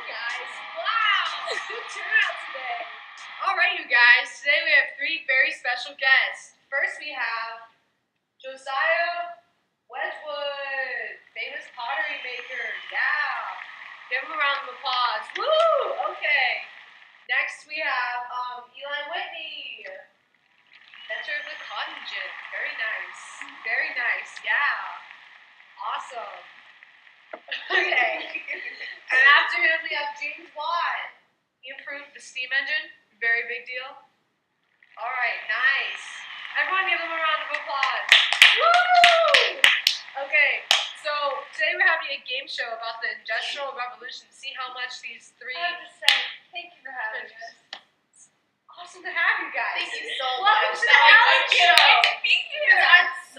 guys. Wow, good turnout today. All right, you guys. Today we have three very special guests. First, we have Josiah Wedgwood, famous pottery maker. Yeah. Give him a round of applause. Woo! Okay. Next, we have Eli Whitney, inventor of the cotton gin. Very nice. Very nice. Yeah. Awesome. Okay. And after him, we have James Watt. He improved the steam engine. Very big deal. All right, nice. Everyone give him a round of applause. Woo! Okay, so today we're having a game show about the Industrial Revolution. See how much these three... I have to say, thank you for having us. It's awesome to have you guys. Thank you so Welcome much. to the Ellen Show. Thank you.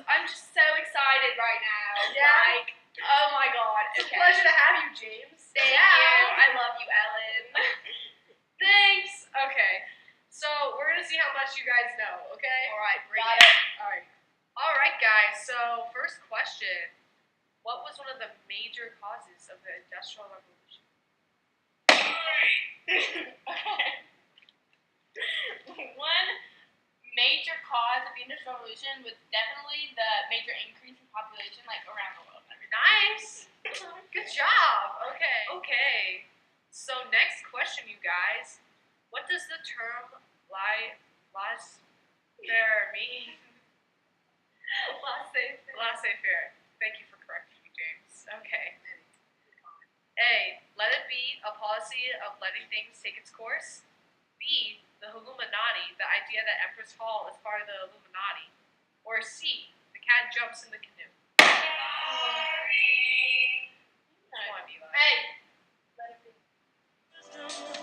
I'm just so excited right now. Yeah? Like, oh my god. It's a pleasure to have you, James. Thank you. I love you, Ellen. Thanks. Okay, so we're going to see how much you guys know, okay? All right, bring Got it. All right, guys. So, first question. What was one of the major causes of the Industrial Revolution? One major cause of the Industrial Revolution was definitely the major increase in population, like around the world. Nice. Good job. Okay. So, next question, you guys. What does the term laissez-faire mean? Laissez-faire. Thank you for correcting me, James. Okay. A. Let it be a policy of letting things take its course. B. The Illuminati, the idea that Empress Hall is part of the Illuminati. Or C. The cat jumps in the canoe. Which one, Eli? Hey.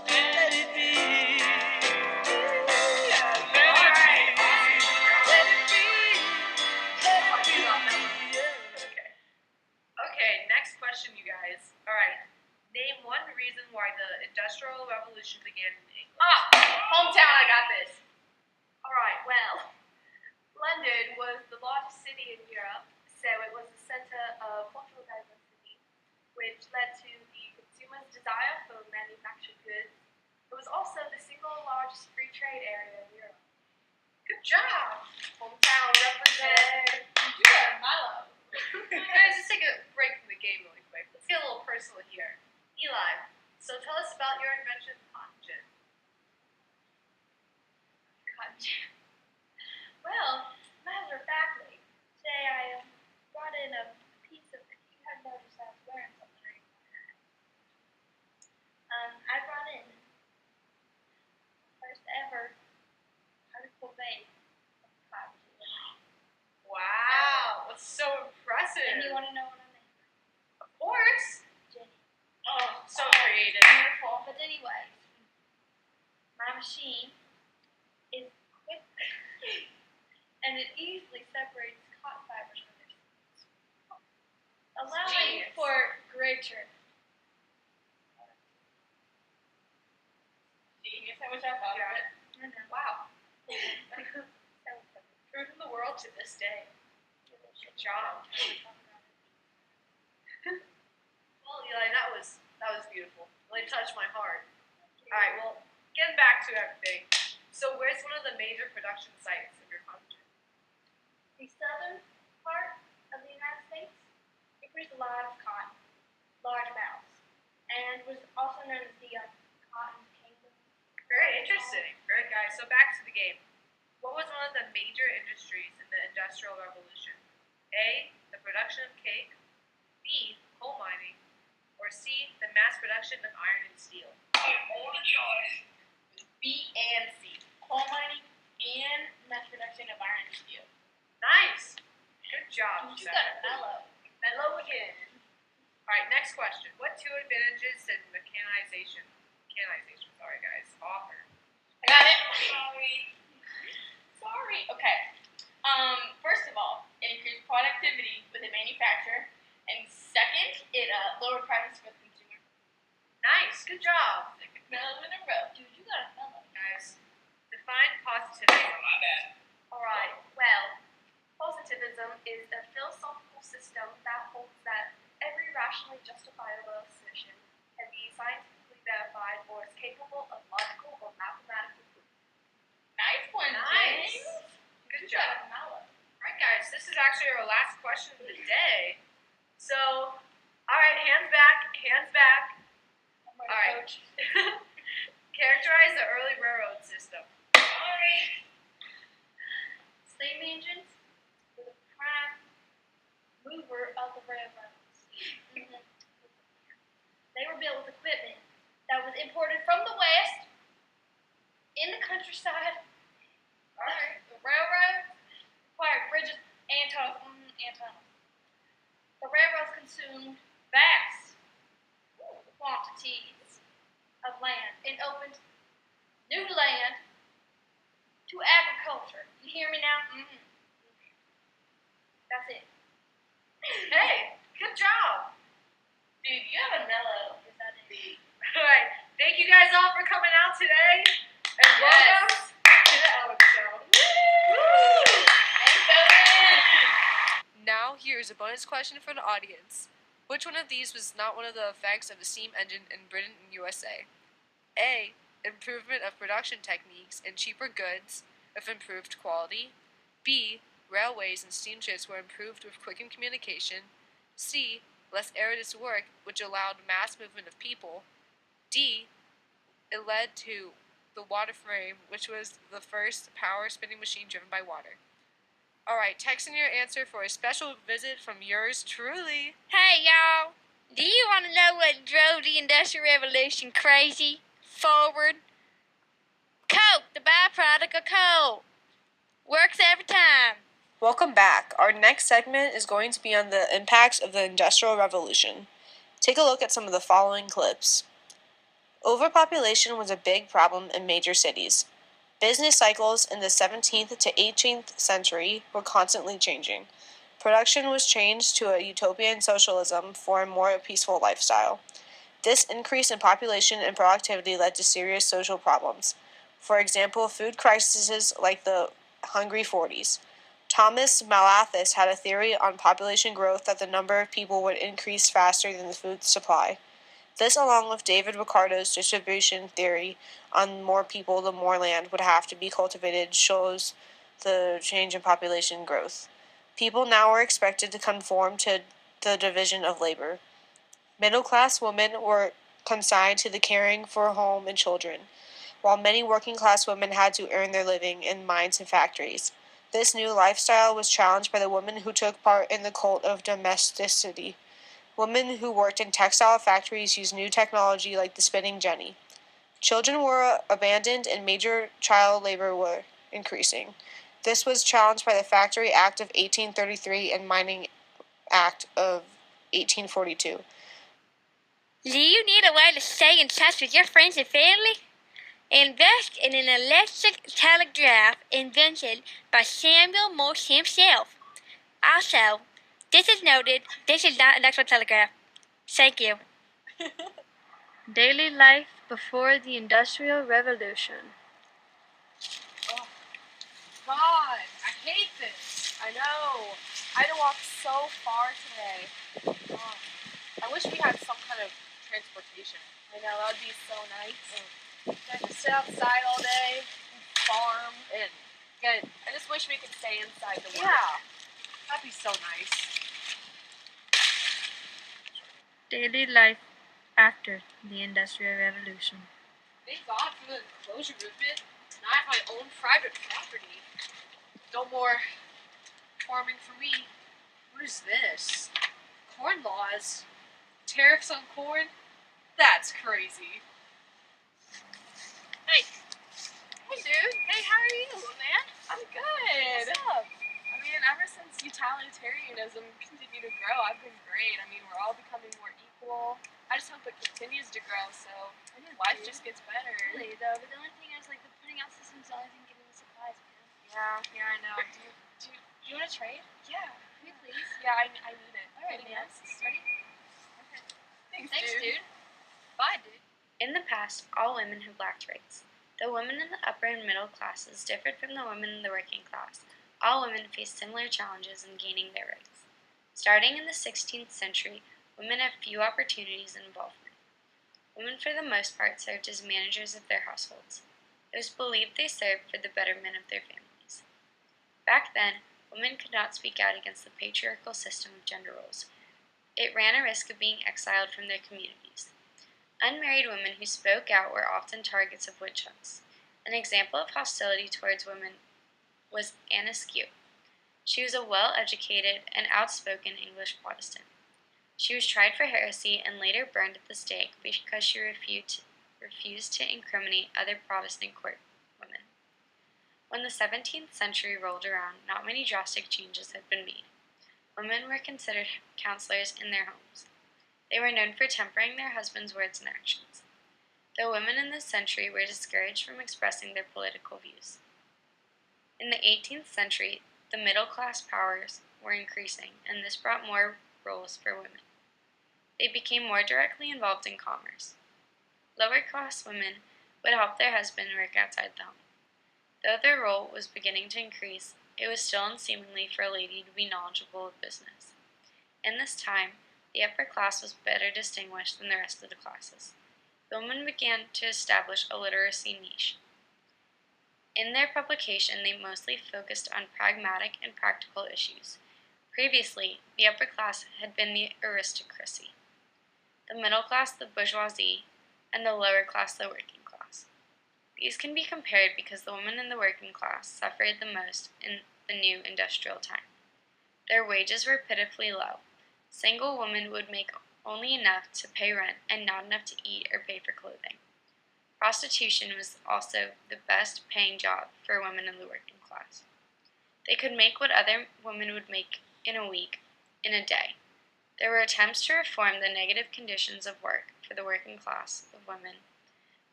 Let it be. Okay, next question, you guys. Alright. Name one reason why the Industrial Revolution began in England. Hometown, I got this. Alright, Well, London was the largest city in Europe, so it was the center of cultural diversity, which led to the consumer's desire for manufactured goods. It was also the single largest free trade area in Europe. good job. Hometown represent. You are Milo. Guys, let's take a break from the game really quick. Let's get a little personal here. Eli, so tell us about your invention of cotton gin. Well, matter of factly, today I brought in a piece of. You had noticed I was wearing something right now. I brought in first ever particle made of cotton gin. Wow, that's so impressive. And you want to know what I made? Of course. Jenny. Oh, so creative. Beautiful. But anyway, my machine is quick and it easily separates cotton fibers from their seeds, allowing Genius. for greater. Genius, I wish I thought of it. Wow. So Fruit of the world to this day. Good job. Well, Eli, that was beautiful. Really touched my heart. Alright, well, getting back to everything. So where's one of the major production sites of your cotton gin? The southern part of the United States, it produced a lot of cotton, large amounts, and was also known as the Cotton Kingdom. Very interesting. Great, guys. So back to the game. What was one of the major industries in the Industrial Revolution? A. The production of cake. B. Coal mining. Or C. The mass production of iron and steel. B and C. Coal mining and mass production of iron and steel. Nice. Good job. You got a mellow. Mellow again. Alright, next question. What two advantages did mechanization, sorry guys, offer? I got it. Sorry. Okay. First of all, it increased productivity with the manufacturer, and second, it lowered prices for the consumer. Nice. Good job. Mellow in a row. Dude, you got a mellow. Guys, define positivity. Alright, well, positivism is a philosophical system that holds that every rationally justifiable assertion can be scientifically capable of logical or mathematical proof. Nice one, Nice. James. Good job. Alright, guys, this is actually our last question of the day. So, alright, hands back, hands back. Alright. Characterize the early railroad system. Alright. Steam engines were the prime mover of the railroads. They were built with equipment that was imported from the west in the countryside. Alright, the railroad. Required bridges and tunnels. The railroads consumed vast quantities of land and opened new land to agriculture. You hear me now? Mm-hmm. That's it. Hey, good job. Dude, you have a mellow. Is that it? Alright, thank you guys all for coming out today. And welcome to the Alex Show. Woo! Now, here's a bonus question for the audience. Which one of these was not one of the effects of the steam engine in Britain and USA? A. Improvement of production techniques and cheaper goods of improved quality. B. Railways and steamships were improved with quickened communication. C. Less arduous work, which allowed mass movement of people. D. It led to the water frame, which was the first power spinning machine driven by water. Alright, text in your answer for a special visit from yours truly. Hey, y'all. Do you want to know what drove the Industrial Revolution crazy? Forward? Coke, the byproduct of coal. Works every time. Welcome back. Our next segment is going to be on the impacts of the Industrial Revolution. Take a look at some of the following clips. Overpopulation was a big problem in major cities. Business cycles in the 17th to 18th century were constantly changing. Production was changed to a utopian socialism for a more peaceful lifestyle. This increase in population and productivity led to serious social problems. For example, food crises like the Hungry 40s. Thomas Malthus had a theory on population growth that the number of people would increase faster than the food supply. This, along with David Ricardo's distribution theory on more people, the more land would have to be cultivated, shows the change in population growth. People now were expected to conform to the division of labor. Middle-class women were consigned to the caring for home and children, while many working-class women had to earn their living in mines and factories. This new lifestyle was challenged by the women who took part in the cult of domesticity. Women who worked in textile factories used new technology like the spinning jenny. Children were abandoned and major child labor were increasing. This was challenged by the Factory Act of 1833 and Mining Act of 1842. Do you need a way to stay in touch with your friends and family? Invest in an electric telegraph invented by Samuel Morse himself. Also, this is noted, this is not an actual telegraph. Thank you. Daily life before the Industrial Revolution. Oh, God, I hate this. I know. I had to walk so far today. Oh, I wish we had some kind of transportation. I know, that would be so nice. I just sit outside all day, farm, and I just wish we could stay inside the work. yeah, that'd be so nice. Daily life after the Industrial Revolution. Thank God for the enclosure movement. Now I have my own private property. No more farming for me. What is this? Corn laws? Tariffs on corn? That's crazy. Hey. Hey, dude. Hey, how are you, man? I'm good. What's up? I mean, ever since utilitarianism continued to grow, I've been great. I mean, we're all becoming more equal. I just hope it continues to grow, so life just gets better. Really, though, but the only thing is, like, the putting out system's the only thing getting the supplies, man. Yeah, I know. Do you want to trade? Yeah. Can you please? Yeah, I need it. Alright, man. Ready? Okay. Thanks, dude. Bye, dude. In the past, all women have lacked rights. The women in the upper and middle classes differed from the women in the working class. All women faced similar challenges in gaining their rights. Starting in the 16th century, women had few opportunities and involvement. Women for the most part served as managers of their households. It was believed they served for the betterment of their families. Back then, women could not speak out against the patriarchal system of gender roles. It ran a risk of being exiled from their communities. Unmarried women who spoke out were often targets of witch hunts. An example of hostility towards women was Anna Skew. She was a well-educated and outspoken English Protestant. She was tried for heresy and later burned at the stake because she refused to incriminate other Protestant court women. When the 17th century rolled around, not many drastic changes had been made. Women were considered counselors in their homes. They were known for tempering their husbands' words and actions. Though women in this century were discouraged from expressing their political views. In the 18th century, the middle-class powers were increasing, and this brought more roles for women. They became more directly involved in commerce. Lower-class women would help their husband work outside the home. Though their role was beginning to increase, it was still unseemly for a lady to be knowledgeable of business. In this time, the upper class was better distinguished than the rest of the classes. The women began to establish a literacy niche. In their publication, they mostly focused on pragmatic and practical issues. Previously, the upper class had been the aristocracy, the middle class the bourgeoisie, and the lower class the working class. These can be compared because the women in the working class suffered the most in the new industrial time. Their wages were pitifully low. Single women would make only enough to pay rent and not enough to eat or pay for clothing. Prostitution was also the best paying job for women in the working class. They could make what other women would make in a week, in a day. There were attempts to reform the negative conditions of work for the working class of women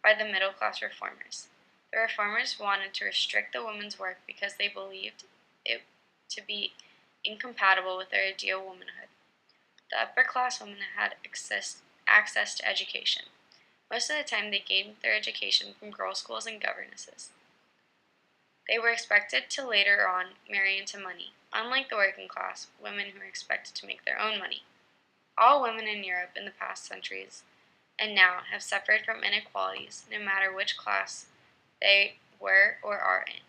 by the middle class reformers. The reformers wanted to restrict the women's work because they believed it to be incompatible with their ideal womanhood. The upper class women had access to education. Most of the time they gained their education from girls' schools and governesses. They were expected to later on marry into money, unlike the working class women who were expected to make their own money. All women in Europe in the past centuries and now have suffered from inequalities, no matter which class they were or are in.